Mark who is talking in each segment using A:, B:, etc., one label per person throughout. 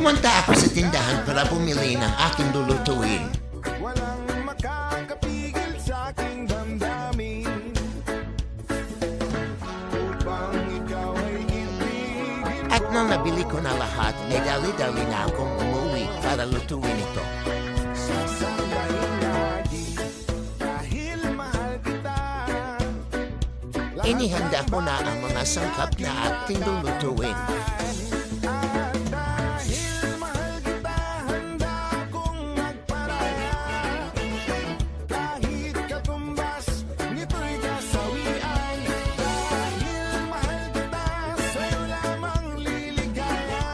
A: Pumunta ako sa tindahan para bumili ng aking lulutuin.
B: Walang makakapigil sa aking damdamin upang ikaw ay ibigin.
A: At nang nabili ko na lahat, ay dali-dali na akong umuwi para lutuin ito.
B: Sasabayin lagi dahil mahal kita.
A: Inihanda ko na ang mga sangkap na ating lulutuin.
B: At dahil mahal kita, handa kong magparaya. Kahit katumbas, nito'y kasawian. Dahil mahal kita, sa'yo lamang liligaya.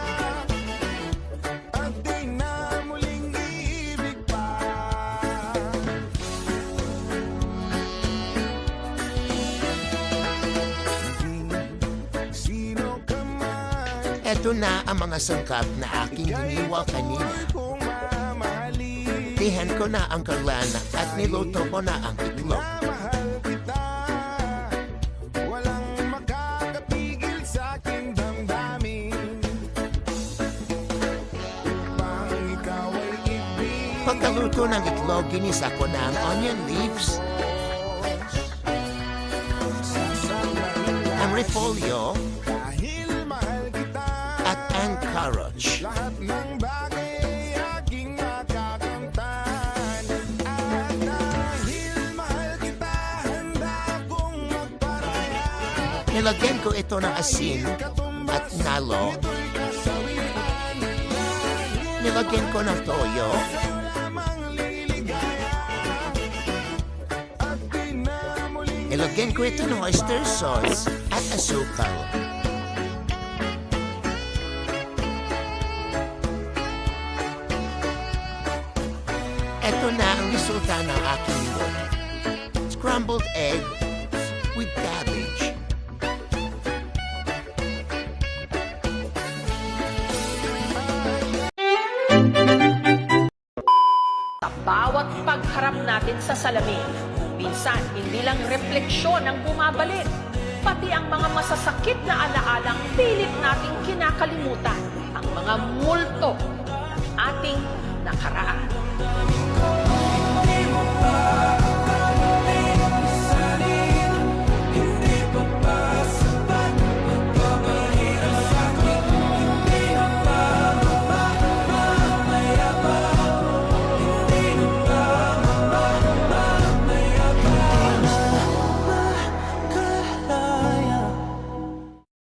B: At di na muling iibig pa. Sino ka man
A: Ito na ang mga sangkap na aking giniwa kanina.
B: kung mamahalin.
A: Tihan ko na ang karlana at niluto ko na ang itlog.
B: Mahal kita, walang makakapigil sa aking damdamin. Upang ikaw ay ibig.
A: Pagkaluto ng itlog, ginisa ko na ang onion leaves, ang repolyo,
B: Dahil mahal kita,
A: at ang carrots.
B: lahat ng bagay ay aking makakamtan. At dahil mahal kita, handa kong magparaya.
A: Nilagyan ko ito ng asin at nalo.
B: Ito'y kasawian.
A: Nilagyan ko ng toyo.
B: Sa'yo lamang liligaya. At di na muling
A: Nilagyan ko ito ng oyster sauce at asukal. Ito na ang resulta ng aking luto. Scrambled egg with cabbage.
C: Sa bawat pagharap natin sa salamin, minsan hindi lang refleksyon ang bumabalik, pati ang mga masasakit na alaalang pilit nating kinakalimutan, ang mga multo ng ating nakaraan.